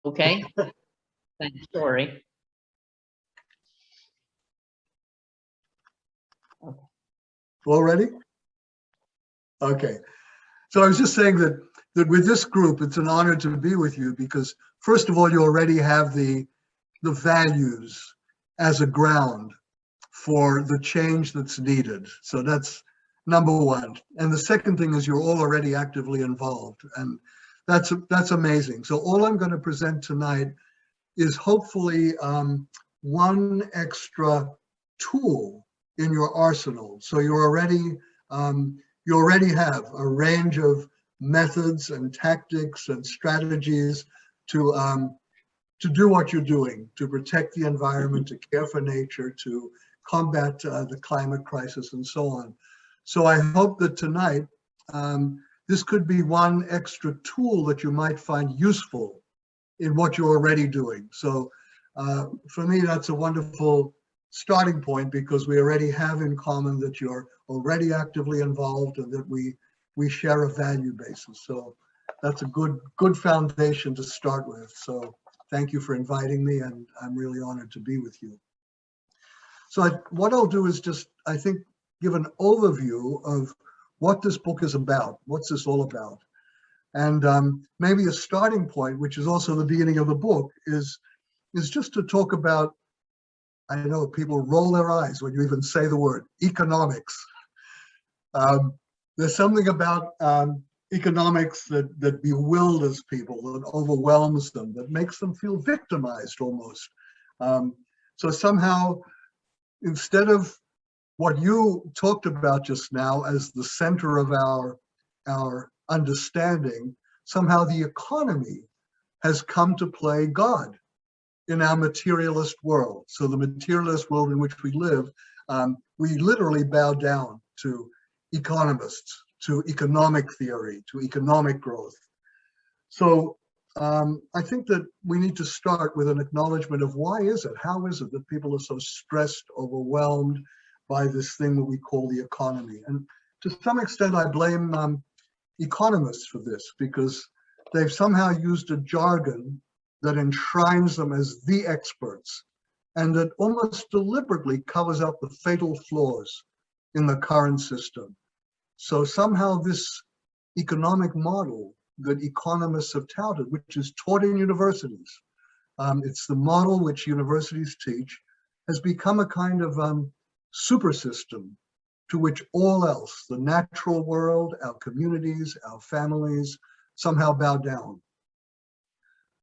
Okay, thanks, Tori. All ready? Okay. So I was just saying that with this group, it's an honor to be with you because, first of all, you already have the values as a ground for the change that's needed. So that's number one. And the second thing is you're all already actively involved, and that's amazing. So all I'm going to present tonight is hopefully one extra tool in your arsenal. So you already have a range of methods and tactics and strategies to do what you're doing, to protect the environment, to care for nature, to combat the climate crisis, and so on. So I hope that tonight, this could be one extra tool that you might find useful in what you're already doing. So for me, that's a wonderful starting point because we already have in common that you're already actively involved and that we share a value basis. So that's a good foundation to start with. So thank you for inviting me, and I'm really honored to be with you. So what I'll do is just, I think, give an overview of what this book is about. What's this all about? And maybe a starting point, which is also the beginning of the book, is just to talk about, I know people roll their eyes when you even say the word economics. There's something about economics that bewilders people, that overwhelms them, that makes them feel victimized almost. So somehow, instead of what you talked about just now as the center of our understanding, somehow the economy has come to play God in our materialist world. So the materialist world in which we live, we literally bow down to economists, to economic theory, to economic growth. So I think that we need to start with an acknowledgement of why is it, how is it that people are so stressed, overwhelmed by this thing that we call the economy? And to some extent, I blame economists for this because they've somehow used a jargon that enshrines them as the experts and that almost deliberately covers up the fatal flaws in the current system. So somehow this economic model that economists have touted, which is taught in universities, it's the model which universities teach, has become a kind of super system to which all else, the natural world, our communities, our families, somehow bow down.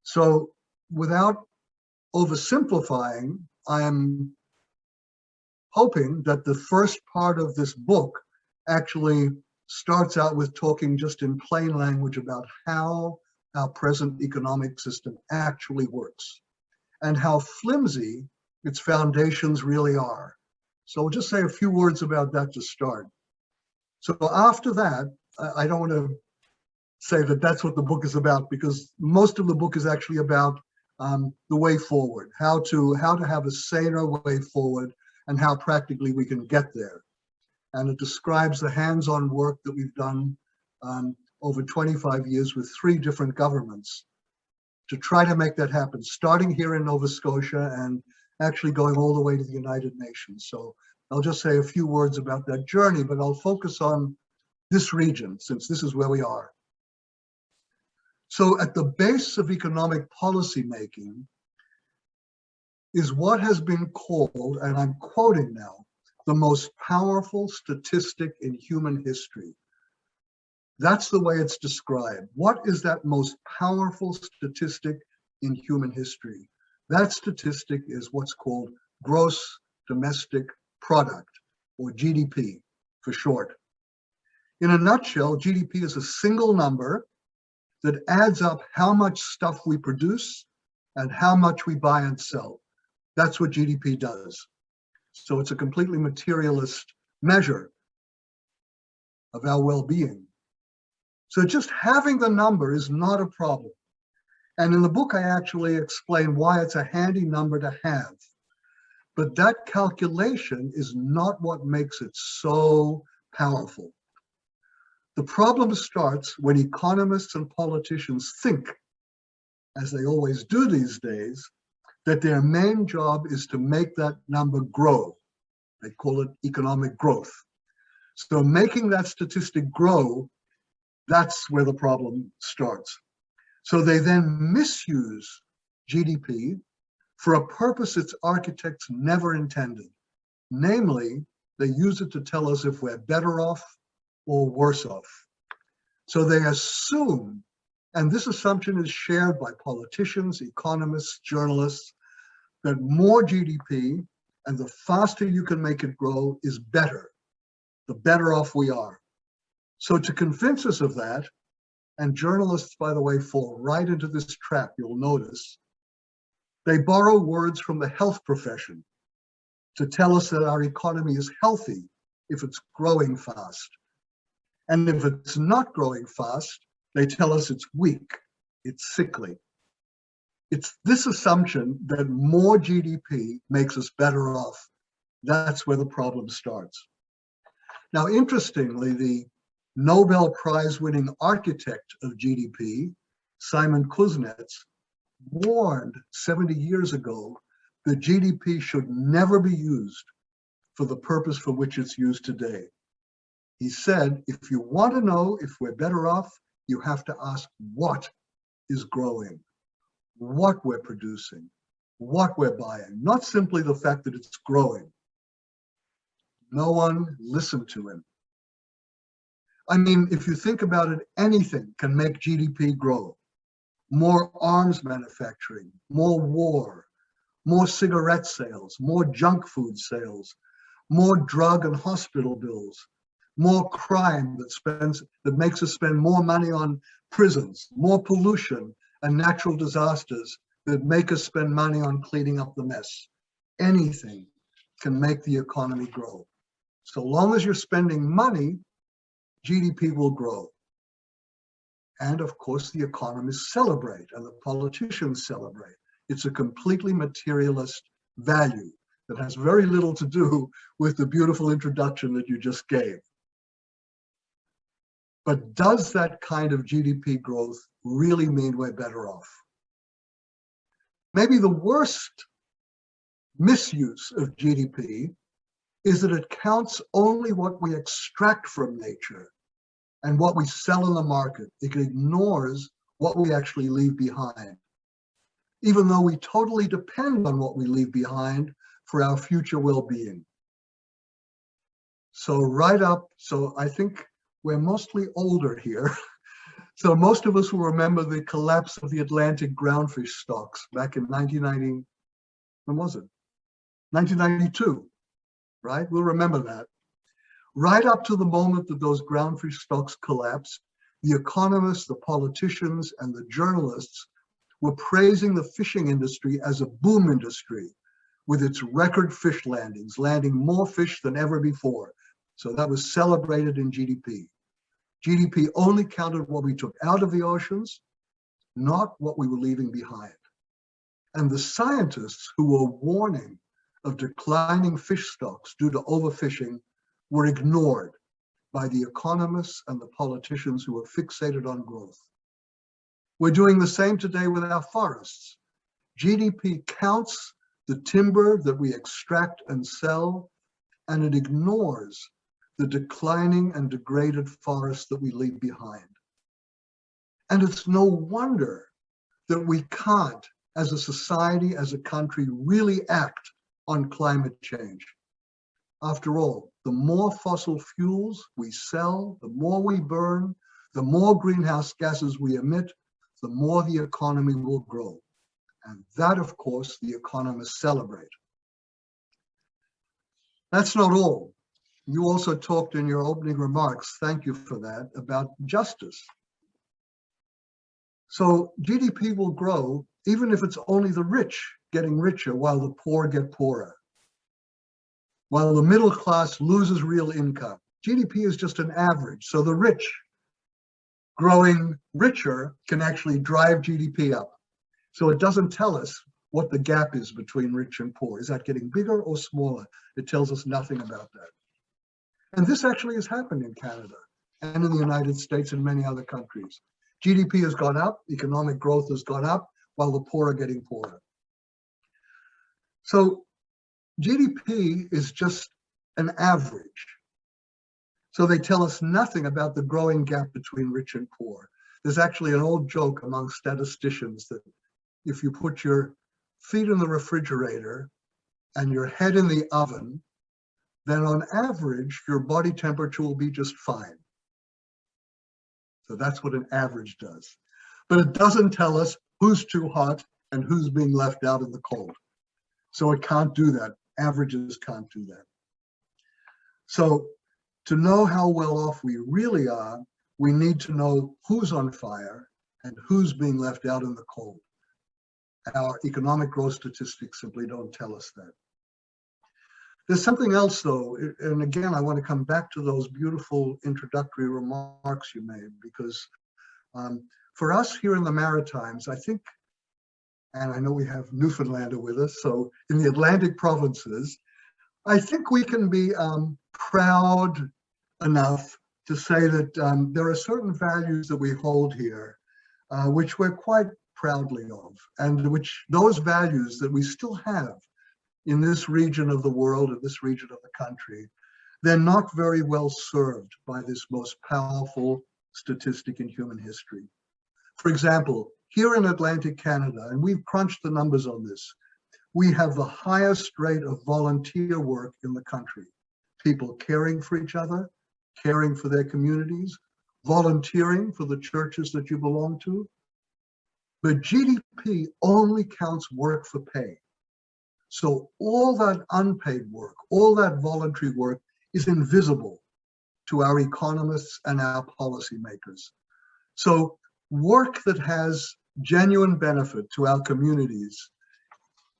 So without oversimplifying, I am hoping that the first part of this book actually starts out with talking just in plain language about how our present economic system actually works and how flimsy its foundations really are. So I'll just say a few words about that to start. So after that, I don't want to say that that's what the book is about because most of the book is actually about the way forward, how to have a saner way forward and how practically we can get there. And it describes the hands-on work that we've done over 25 years with 3 different governments to try to make that happen, starting here in Nova Scotia and actually going all the way to the United Nations. So I'll just say a few words about that journey, but I'll focus on this region since this is where we are. So at the base of economic policy making is what has been called, and I'm quoting now, the most powerful statistic in human history. That's the way it's described. What is that most powerful statistic in human history? That statistic is what's called gross domestic product, or GDP for short. In a nutshell, GDP is a single number that adds up how much stuff we produce and how much we buy and sell. That's what GDP does. So it's a completely materialist measure of our well-being. So just having the number is not a problem. And in the book, I actually explain why it's a handy number to have. But that calculation is not what makes it so powerful. The problem starts when economists and politicians think as they always do these days, that their main job is to make that number grow. They call it economic growth. So making that statistic grow, that's where the problem starts. So they then misuse GDP for a purpose its architects never intended. Namely, they use it to tell us if we're better off or worse off. So they assume, and this assumption is shared by politicians, economists, journalists, that more GDP and the faster you can make it grow is better, the better off we are. So to convince us of that, and journalists, by the way, fall right into this trap, you'll notice, they borrow words from the health profession to tell us that our economy is healthy if it's growing fast. And if it's not growing fast, they tell us it's weak, it's sickly. It's this assumption that more GDP makes us better off. That's where the problem starts. Now, interestingly, the Nobel Prize-winning architect of GDP, Simon Kuznets, warned 70 years ago that GDP should never be used for the purpose for which it's used today. He said, if you want to know if we're better off, you have to ask what is growing, what we're producing, what we're buying, not simply the fact that it's growing. No one listened to him. I mean, if you think about it, anything can make GDP grow. More arms manufacturing, more war, more cigarette sales, more junk food sales, more drug and hospital bills, more crime that makes us spend more money on prisons, more pollution and natural disasters that make us spend money on cleaning up the mess. Anything can make the economy grow. So long as you're spending money, GDP will grow. And of course, the economists celebrate and the politicians celebrate. It's a completely materialist value that has very little to do with the beautiful introduction that you just gave. But does that kind of GDP growth really mean we're better off? Maybe the worst misuse of GDP is that it counts only what we extract from nature and what we sell in the market. It ignores what we actually leave behind, even though we totally depend on what we leave behind for our future well-being. So I think we're mostly older here. So most of us will remember the collapse of the Atlantic groundfish stocks back in 1990, when was it? 1992, right? We'll remember that. Right up to the moment that those groundfish stocks collapsed, the economists, the politicians, and the journalists were praising the fishing industry as a boom industry with its record fish landings, landing more fish than ever before. So that was celebrated in GDP. GDP only counted what we took out of the oceans, not what we were leaving behind. And the scientists who were warning of declining fish stocks due to overfishing were ignored by the economists and the politicians who were fixated on growth. We're doing the same today with our forests. GDP counts the timber that we extract and sell, and it ignores the declining and degraded forests that we leave behind. And it's no wonder that we can't, as a society, as a country, really act on climate change. After all, the more fossil fuels we sell, the more we burn, the more greenhouse gases we emit, the more the economy will grow. And that, of course, the economists celebrate. That's not all. You also talked in your opening remarks, thank you for that, about justice. So GDP will grow even if it's only the rich getting richer while the poor get poorer. While the middle class loses real income. GDP is just an average, so the rich growing richer can actually drive GDP up. So it doesn't tell us what the gap is between rich and poor. Is that getting bigger or smaller? It tells us nothing about that. And this actually has happened in Canada and in the United States and many other countries. GDP has gone up, economic growth has gone up, while the poor are getting poorer. So GDP is just an average. So they tell us nothing about the growing gap between rich and poor. There's actually an old joke among statisticians that if you put your feet in the refrigerator and your head in the oven, then on average, your body temperature will be just fine. So that's what an average does. But it doesn't tell us who's too hot and who's being left out in the cold. So it can't do that. Averages can't do that. So to know how well off we really are, we need to know who's on fire and who's being left out in the cold. Our economic growth statistics simply don't tell us that. There's something else though, and again, I want to come back to those beautiful introductory remarks you made, because for us here in the Maritimes, I think, and I know we have Newfoundlander with us, so in the Atlantic provinces, I think we can be proud enough to say that there are certain values that we hold here, which we're quite proudly of, and which those values that we still have in this region of the world, in this region of the country, they're not very well served by this most powerful statistic in human history. For example, here in Atlantic Canada, and we've crunched the numbers on this, we have the highest rate of volunteer work in the country. People caring for each other, caring for their communities, volunteering for the churches that you belong to. But GDP only counts work for pay. So all that unpaid work, all that voluntary work is invisible to our economists and our policymakers. So work that has genuine benefit to our communities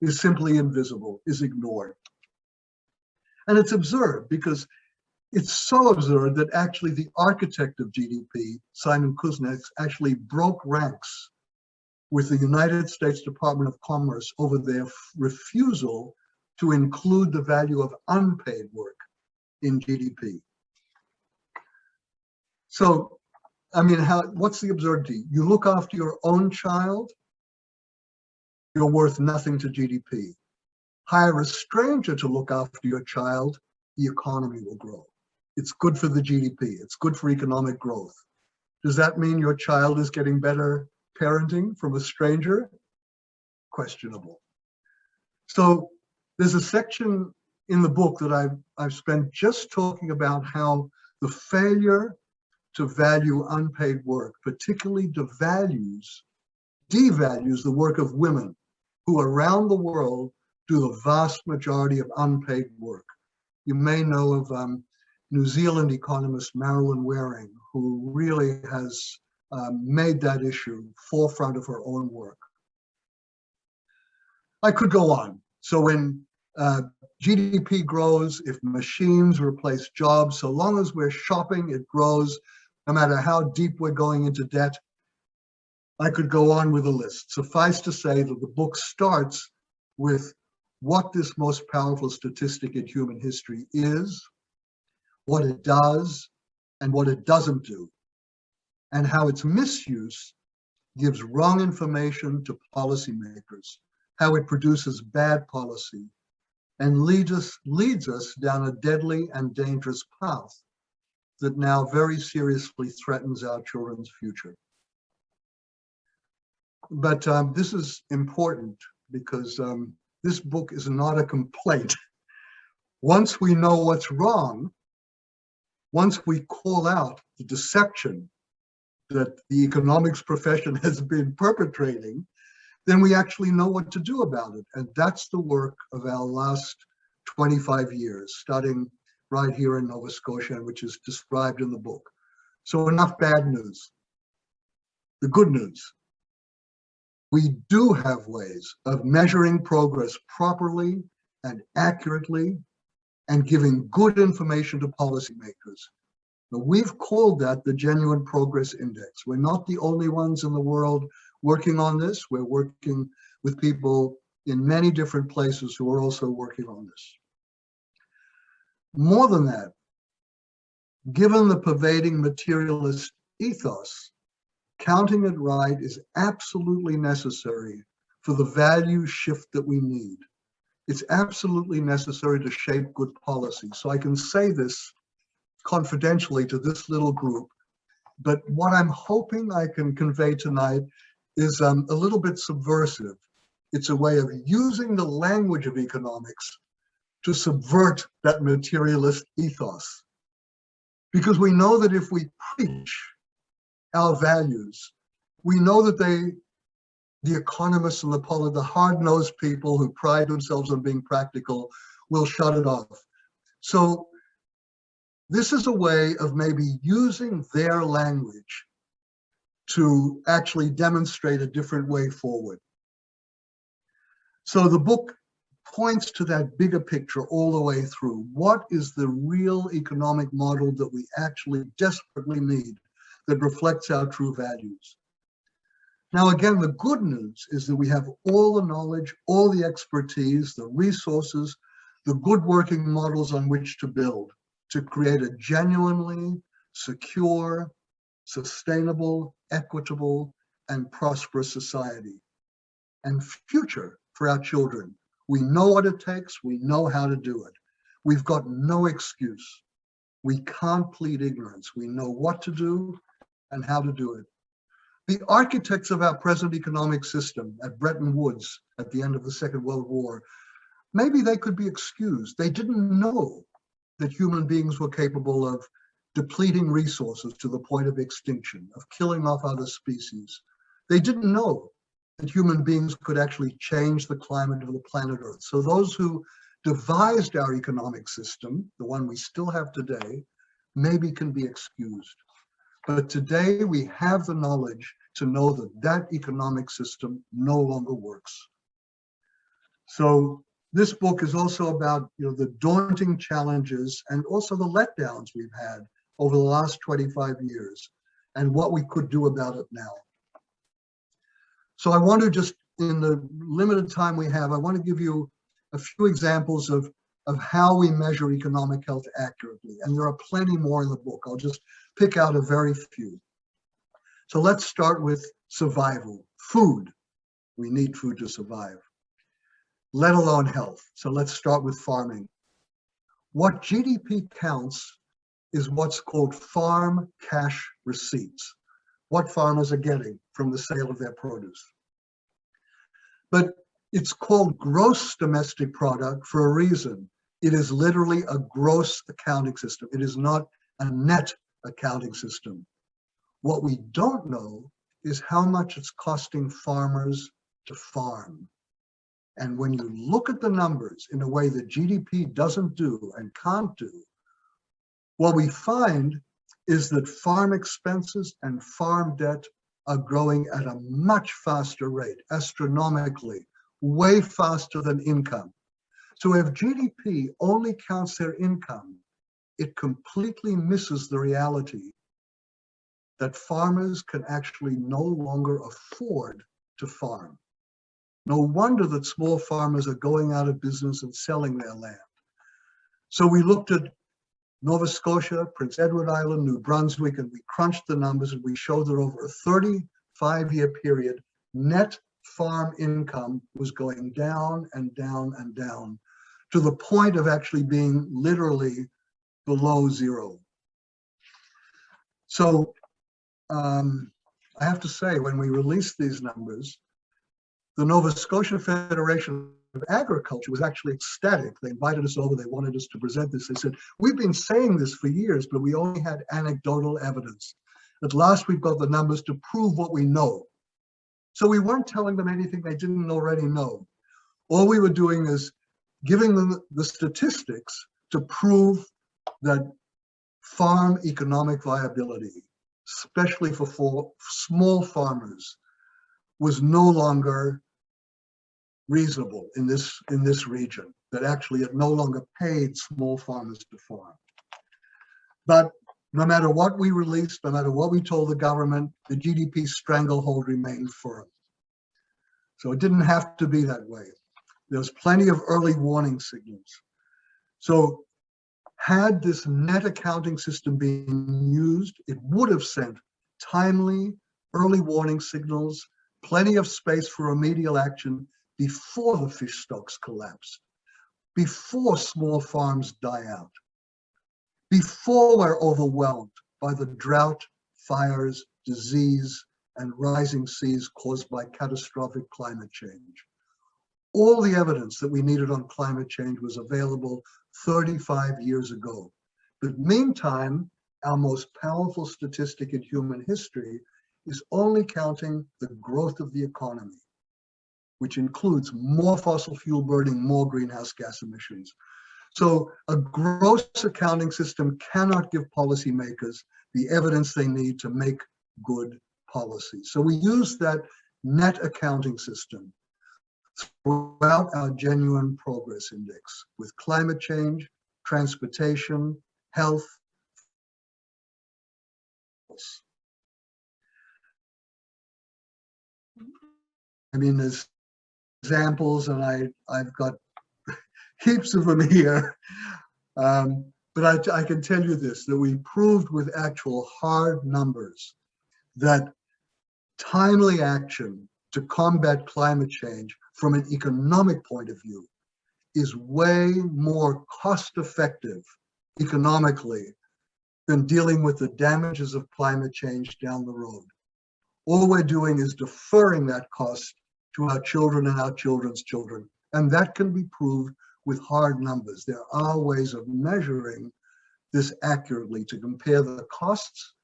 is simply invisible, is ignored. And it's absurd because it's so absurd that actually the architect of GDP, Simon Kuznets, actually broke ranks with the United States Department of Commerce over their refusal to include the value of unpaid work in GDP. So, I mean, what's the absurdity? You look after your own child, you're worth nothing to GDP. Hire a stranger to look after your child, the economy will grow. It's good for the GDP, it's good for economic growth. Does that mean your child is getting better parenting from a stranger? Questionable. So there's a section in the book that I've spent just talking about how the failure to value unpaid work, particularly devalues the work of women who around the world do the vast majority of unpaid work. You may know of New Zealand economist Marilyn Waring, who really has made that issue forefront of her own work. I could go on. So when GDP grows, if machines replace jobs, so long as we're shopping, it grows, no matter how deep we're going into debt. I could go on with a list. Suffice to say that the book starts with what this most powerful statistic in human history is, what it does, and what it doesn't do, and how its misuse gives wrong information to policymakers, how it produces bad policy, and leads us down a deadly and dangerous path that now very seriously threatens our children's future. But this is important because this book is not a complaint. Once we know what's wrong, once we call out the deception that the economics profession has been perpetrating, then we actually know what to do about it. And that's the work of our last 25 years, starting right here in Nova Scotia, which is described in the book. So enough bad news. The good news. We do have ways of measuring progress properly and accurately and giving good information to policymakers. But we've called that the Genuine Progress Index. We're not the only ones in the world working on this. We're working with people in many different places who are also working on this. More than that, given the pervading materialist ethos, counting it right is absolutely necessary for the value shift that we need. It's absolutely necessary to shape good policy. So I can say this confidentially to this little group, but what I'm hoping I can convey tonight is a little bit subversive. It's a way of using the language of economics to subvert that materialist ethos. Because we know that if we preach our values, we know that the economists and the hard-nosed people who pride themselves on being practical will shut it off. So this is a way of maybe using their language to actually demonstrate a different way forward. So the book points to that bigger picture all the way through. What is the real economic model that we actually desperately need that reflects our true values? Now, again, the good news is that we have all the knowledge, all the expertise, the resources, the good working models on which to build to create a genuinely secure, sustainable, equitable, and prosperous society and future for our children. We know what it takes. We know how to do it. We've got no excuse. We can't plead ignorance. We know what to do and how to do it. The architects of our present economic system at Bretton Woods at the end of the Second World War, maybe they could be excused. They didn't know that human beings were capable of depleting resources to the point of extinction, of killing off other species. They didn't know that human beings could actually change the climate of the planet Earth. So those who devised our economic system, the one we still have today, maybe can be excused. But today we have the knowledge to know that that economic system no longer works. So this book is also about the daunting challenges and also the letdowns we've had over the last 25 years and what we could do about it now. So I want to just, in the limited time we have, I want to give you a few examples of how we measure economic health accurately. And there are plenty more in the book. I'll just pick out a very few. So let's start with survival. Food. We need food to survive, let alone health. So let's start with farming. What GDP counts is what's called farm cash receipts, what farmers are getting from the sale of their produce. But it's called gross domestic product for a reason. It is literally a gross accounting system. It is not a net accounting system. What we don't know is how much it's costing farmers to farm. And when you look at the numbers in a way that GDP doesn't do and can't do, what we find is that farm expenses and farm debt are growing at a much faster rate, astronomically, way faster than income. So if GDP only counts their income, it completely misses the reality that farmers can actually no longer afford to farm. No wonder that small farmers are going out of business and selling their land. So we looked at Nova Scotia, Prince Edward Island, New Brunswick, and we crunched the numbers and we showed that over a 35-year period, net farm income was going down and down and down to the point of actually being literally below zero. So I have to say, when we released these numbers, the Nova Scotia Federation of Agriculture was actually ecstatic. They invited us over. They wanted us to present this. They said, we've been saying this for years, but we only had anecdotal evidence. At last, we've got the numbers to prove what we know. So we weren't telling them anything they didn't already know. All we were doing is giving them the statistics to prove that farm economic viability, especially for small farmers, was no longer reasonable in this region, that actually it no longer paid small farmers to farm. But no matter what we released, no matter what we told the government, the GDP stranglehold remained firm. So it didn't have to be that way. There's plenty of early warning signals. So had this net accounting system been used, it would have sent timely early warning signals, plenty of space for remedial action before the fish stocks collapse, before small farms die out, before we're overwhelmed by the drought, fires, disease, and rising seas caused by catastrophic climate change. All the evidence that we needed on climate change was available 35 years ago. But meantime, our most powerful statistic in human history is only counting the growth of the economy, which includes more fossil fuel burning, more greenhouse gas emissions. So a gross accounting system cannot give policymakers the evidence they need to make good policy. So we use that net accounting system throughout our genuine progress index with climate change, transportation, health. I mean, there's examples, and I've got heaps of them here. But I can tell you this, that we proved with actual hard numbers that timely action to combat climate change from an economic point of view is way more cost-effective economically than dealing with the damages of climate change down the road. All we're doing is deferring that cost to our children and our children's children. And that can be proved with hard numbers. There are ways of measuring this accurately to compare the costs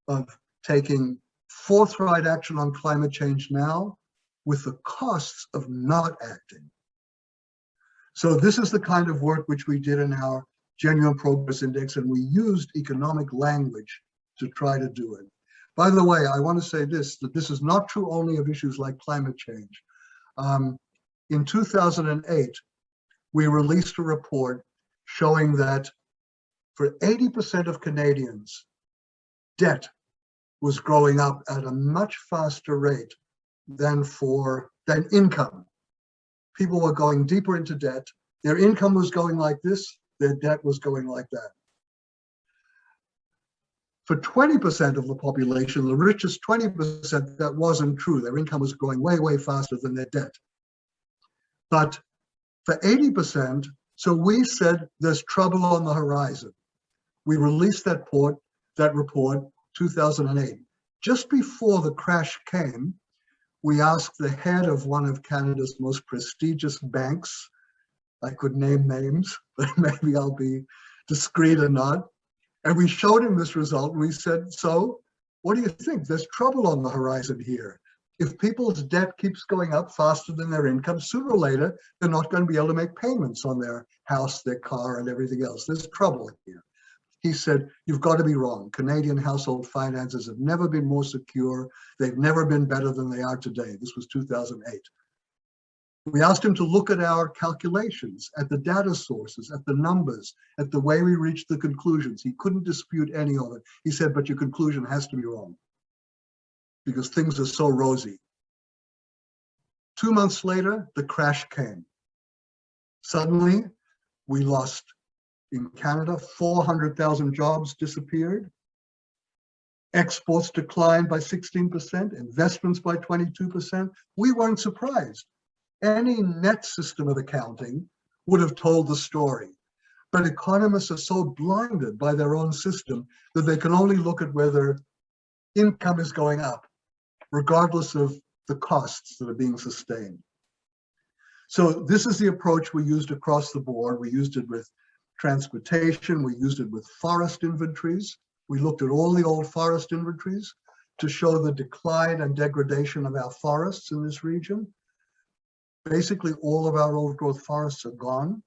of taking forthright action on climate change now with the costs of not acting. So this is the kind of work which we did in our Genuine Progress Index, and we used economic language to try to do it. By the way, I want to say this, that this is not true only of issues like climate change. In 2008, we released a report showing that for 80% of Canadians, debt was growing up at a much faster rate than income. People were going deeper into debt. Their income was going like this, their debt was going like that. For 20% of the population, the richest 20%, that wasn't true. Their income was growing way, way faster than their debt. But for 80%, so we said there's trouble on the horizon. We released that report 2008. Just before the crash came, we asked the head of one of Canada's most prestigious banks, I could name names, but maybe I'll be discreet or not. And we showed him this result and we said, so what do you think? There's trouble on the horizon here. If people's debt keeps going up faster than their income, sooner or later, they're not going to be able to make payments on their house, their car, and everything else. There's trouble here. He said, you've got to be wrong. Canadian household finances have never been more secure. They've never been better than they are today. This was 2008. We asked him to look at our calculations, at the data sources, at the numbers, at the way we reached the conclusions. He couldn't dispute any of it. He said, but your conclusion has to be wrong because things are so rosy. 2 months later, the crash came. Suddenly, we lost, in Canada, 400,000 jobs disappeared. Exports declined by 16%, investments by 22%. We weren't surprised. Any net system of accounting would have told the story. But economists are so blinded by their own system that they can only look at whether income is going up, regardless of the costs that are being sustained. So this is the approach we used across the board. We used it with transportation. We used it with forest inventories. We looked at all the old forest inventories to show the decline and degradation of our forests in this region. Basically, all of our old growth forests are gone.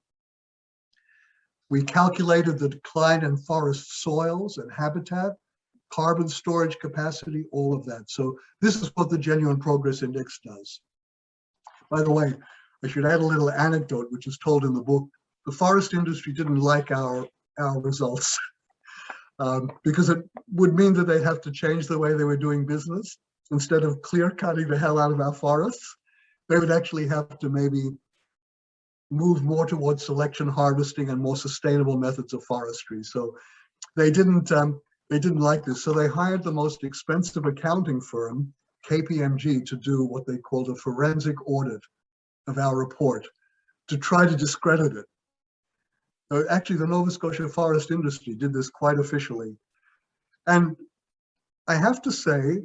We calculated the decline in forest soils and habitat, carbon storage capacity, all of that. So this is what the Genuine Progress Index does. By the way, I should add a little anecdote, which is told in the book. The forest industry didn't like our results because it would mean that they'd have to change the way they were doing business. Instead of clear cutting the hell out of our forests, they would actually have to maybe move more towards selection harvesting and more sustainable methods of forestry. So they didn't like this. So they hired the most expensive accounting firm KPMG to do what they called a forensic audit of our report to try to discredit it. Actually, the Nova Scotia forest industry did this quite officially. And I have to say,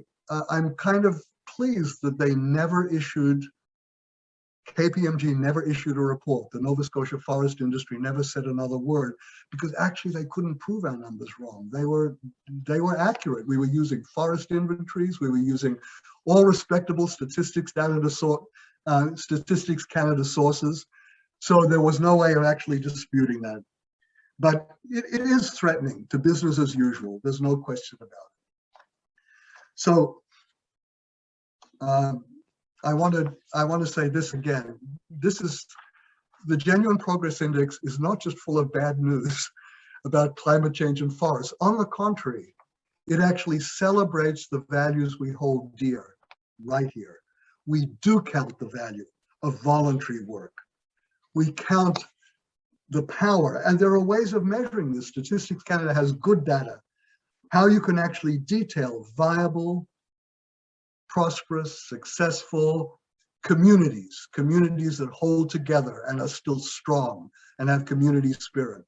I'm kind of pleased that they never issued, KPMG never issued a report. The Nova Scotia forest industry never said another word, because actually they couldn't prove our numbers wrong. They were accurate. We were using forest inventories. We were using all respectable Statistics Canada sources. So there was no way of actually disputing that. But it is threatening to business as usual. There's no question about it. So I want to say this again. This is, the Genuine Progress Index is not just full of bad news about climate change and forests. On the contrary, it actually celebrates the values we hold dear right here. We do count the value of voluntary work. We count the power, and there are ways of measuring this. Statistics Canada has good data, how you can actually detail viable, prosperous, successful communities that hold together and are still strong and have community spirit.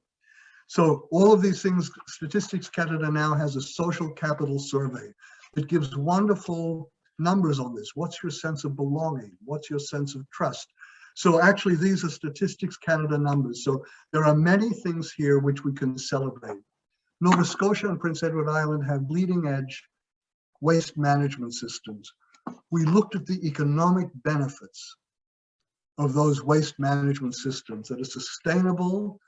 So all of these things, Statistics Canada now has a social capital survey. It gives wonderful numbers on this. What's your sense of belonging? What's your sense of trust? So actually, these are Statistics Canada numbers. So there are many things here which we can celebrate. Nova Scotia and Prince Edward Island have bleeding edge waste management systems. We looked at the economic benefits of those waste management systems, that a sustainable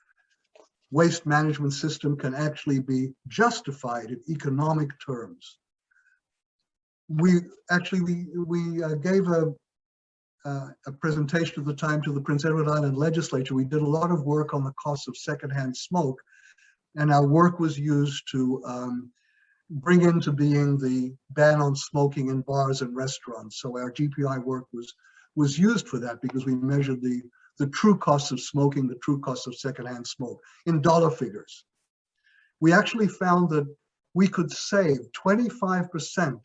waste management system can actually be justified in economic terms. We gave a presentation at the time to the Prince Edward Island legislature. We did a lot of work on the costs of secondhand smoke, and our work was used to bring into being the ban on smoking in bars and restaurants. So our GPI work was used for that, because we measured the true costs of smoking, the true costs of secondhand smoke in dollar figures. We actually found that we could save 25%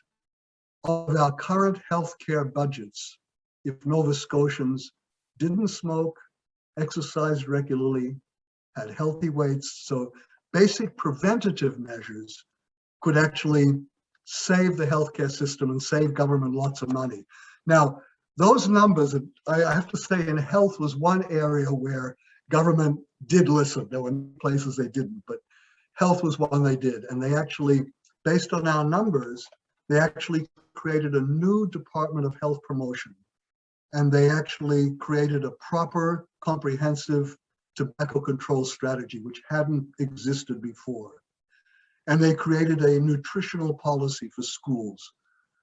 of our current healthcare budgets if Nova Scotians didn't smoke, exercised regularly, had healthy weights. So basic preventative measures could actually save the healthcare system and save government lots of money. Now, those numbers, I have to say, in health was one area where government did listen. There were places they didn't, but health was one they did. And they actually, based on our numbers, they actually created a new Department of Health Promotion. And they actually created a proper, comprehensive tobacco control strategy, which hadn't existed before. And they created a nutritional policy for schools.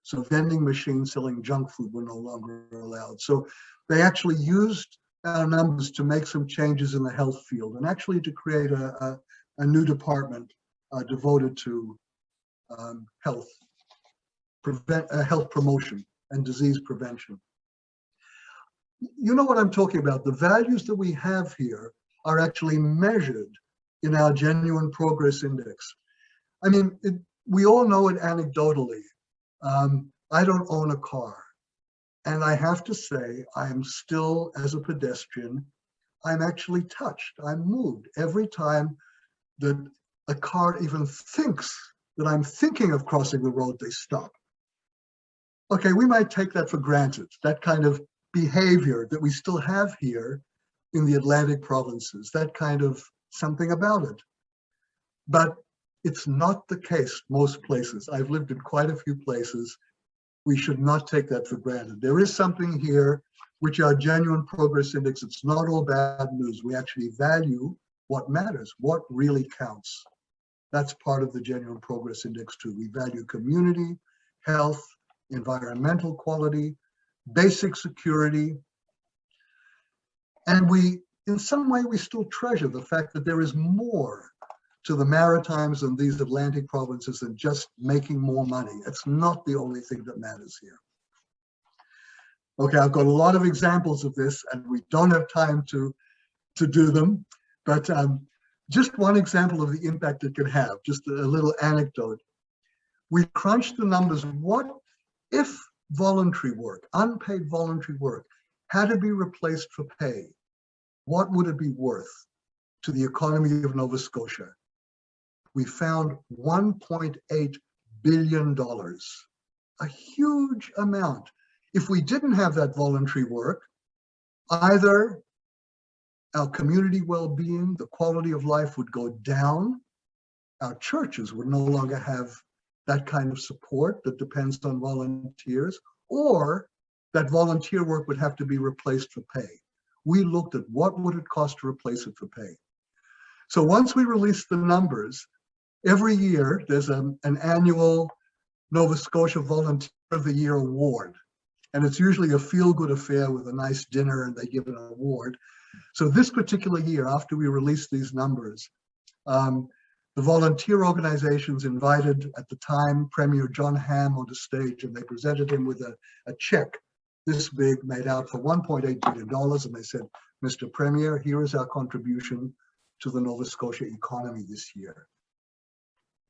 So vending machines selling junk food were no longer allowed. So they actually used our numbers to make some changes in the health field, and actually to create a new department devoted to health promotion and disease prevention. You know what I'm talking about. The values that we have here are actually measured in our Genuine Progress Index. I mean, we all know it anecdotally. I don't own a car. And I have to say, I'm still, as a pedestrian, I'm actually touched. I'm moved every time that a car even thinks that I'm thinking of crossing the road, they stop. Okay, we might take that for granted, that kind of behavior that we still have here in the Atlantic provinces, that kind of something about it. But it's not the case most places. I've lived in quite a few places. We should not take that for granted. There is something here which our Genuine Progress Index, it's not all bad news. We actually value what matters, what really counts. That's part of the Genuine Progress Index too. We value community, health, environmental quality, basic security. And we, in some way, we still treasure the fact that there is more to the Maritimes and these Atlantic provinces than just making more money. It's not the only thing that matters here. Okay, I've got a lot of examples of this, and we don't have time to do them, but just one example of the impact it could have, just a little anecdote. We crunched the numbers. What if voluntary work, unpaid voluntary work, had to be replaced for pay, what would it be worth to the economy of Nova Scotia? We found $1.8 billion, a huge amount. If we didn't have that voluntary work, either our community well-being, the quality of life would go down, our churches would no longer have that kind of support that depends on volunteers, or that volunteer work would have to be replaced for pay. We looked at what would it cost to replace it for pay. So once we released the numbers, every year there's an annual Nova Scotia Volunteer of the Year award. And it's usually a feel-good affair with a nice dinner and they give an award. So this particular year, after we released these numbers, the volunteer organizations invited, at the time, Premier John Hamm on the stage, and they presented him with a check this big made out for $1.8 billion. And they said, Mr. Premier, here is our contribution to the Nova Scotia economy this year.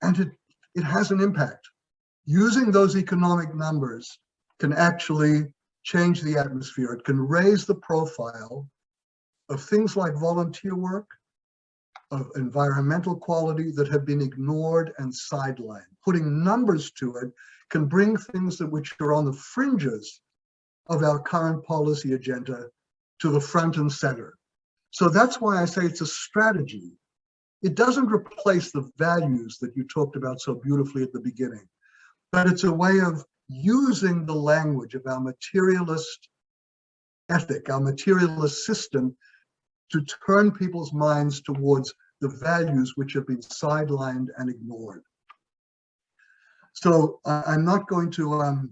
And it has an impact. Using those economic numbers can actually change the atmosphere. It can raise the profile of things like volunteer work, of environmental quality that have been ignored and sidelined. Putting numbers to it can bring things which are on the fringes of our current policy agenda to the front and center. So that's why I say it's a strategy. It doesn't replace the values that you talked about so beautifully at the beginning, but it's a way of using the language of our materialist ethic, our materialist system, to turn people's minds towards the values which have been sidelined and ignored. So I'm not going to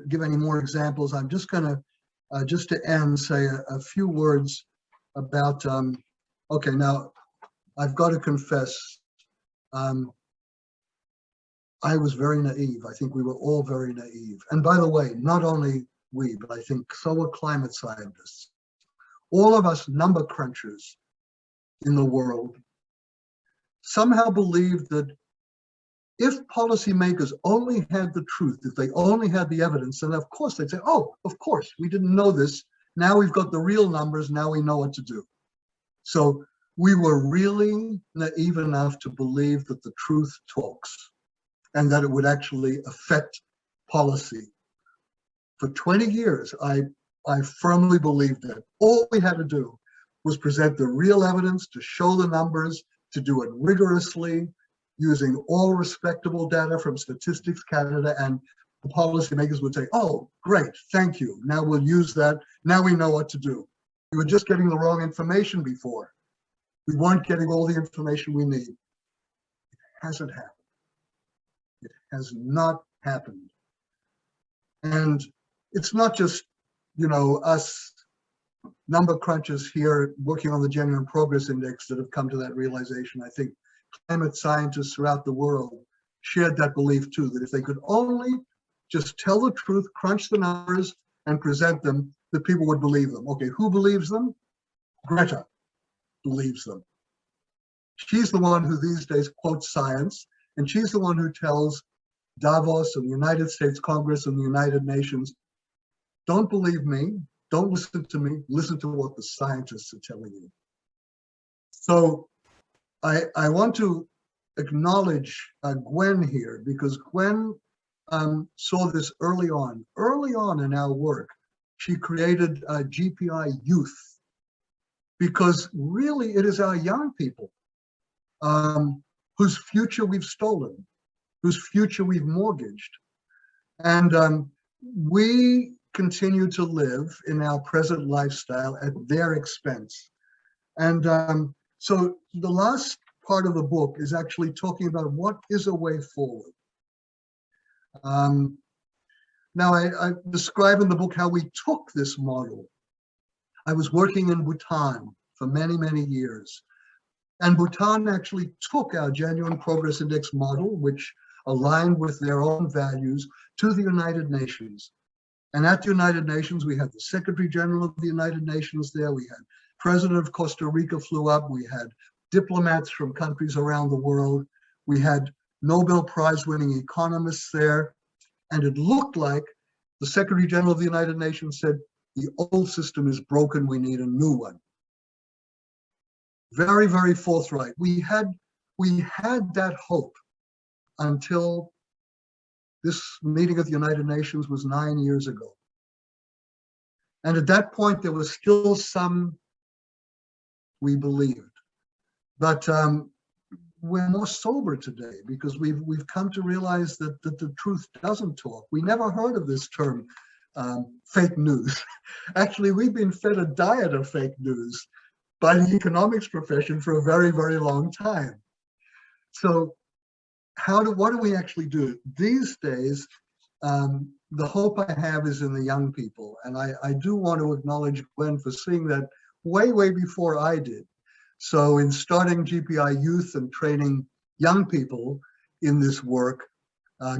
give any more examples. I'm just going to, just to end, say a few words about, okay, now I've got to confess, I was very naive. I think we were all very naive. And by the way, not only we, but I think so are climate scientists. All of us number crunchers in the world somehow believed that if policymakers only had the truth, if they only had the evidence, then of course they'd say, oh, of course, we didn't know this. Now we've got the real numbers, now we know what to do. So we were really naive enough to believe that the truth talks and that it would actually affect policy. For 20 years, I firmly believed that all we had to do was present the real evidence, to show the numbers, to do it rigorously, using all respectable data from Statistics Canada, and the policymakers would say, oh, great, thank you. Now we'll use that. Now we know what to do. We were just getting the wrong information before. We weren't getting all the information we need. It hasn't happened. It has not happened. And it's not just, you know, us number crunchers here working on the Genuine Progress Index that have come to that realization. I think climate scientists throughout the world shared that belief too, that if they could only just tell the truth, crunch the numbers, and present them, that people would believe them. Okay, who believes them? Greta believes them. She's the one who these days quotes science, and she's the one who tells Davos and the United States Congress and the United Nations, don't believe me, don't listen to me, listen to what the scientists are telling you. So I want to acknowledge Gwen here, because Gwen saw this early on in our work. She created GPI Youth, because really it is our young people whose future we've stolen, whose future we've mortgaged. And we continue to live in our present lifestyle at their expense. And so the last part of the book is actually talking about what is a way forward. Now, I describe in the book how we took this model. I was working in Bhutan for many, many years. And Bhutan actually took our Genuine Progress Index model, which aligned with their own values, to the United Nations. And at the United Nations, we had the Secretary General of the United Nations there. We had President of Costa Rica flew up. We had diplomats from countries around the world. We had Nobel Prize winning economists there. And it looked like the Secretary General of the United Nations said, the old system is broken, we need a new one. Very, very forthright. We had that hope until this meeting of the United Nations was 9 years ago. And at that point, there was still some we believed. But we're more sober today because we've come to realize that the truth doesn't talk. We never heard of this term, fake news. Actually, we've been fed a diet of fake news by the economics profession for a very, very long time. So what do we actually do? These days, the hope I have is in the young people. And I do want to acknowledge Gwen for seeing that way, way before I did. So in starting GPI Youth and training young people in this work,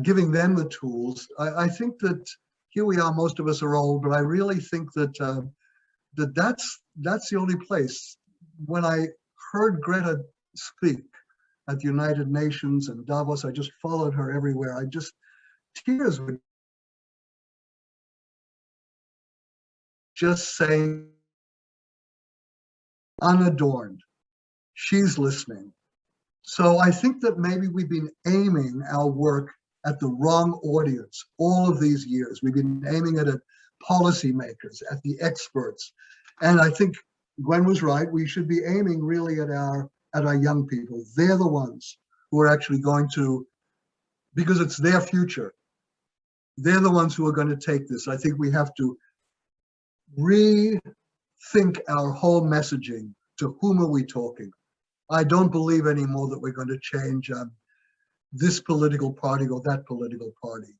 giving them the tools, I think that here we are, most of us are old, but I really think that that's the only place. When I heard Greta speak at the United Nations and Davos, I just followed her everywhere. Tears would just say, unadorned, she's listening. So I think that maybe we've been aiming our work at the wrong audience all of these years. We've been aiming it at policymakers, at the experts. And I think Gwen was right. We should be aiming really at our young people. They're the ones who are actually going to, because it's their future, they're the ones who are going to take this. I think we have to rethink our whole messaging. To whom are we talking? I don't believe anymore that we're going to change this political party or that political party.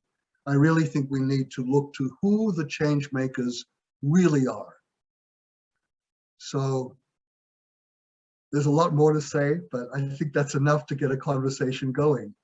I really think we need to look to who the change makers really are. So there's a lot more to say, but I think that's enough to get a conversation going.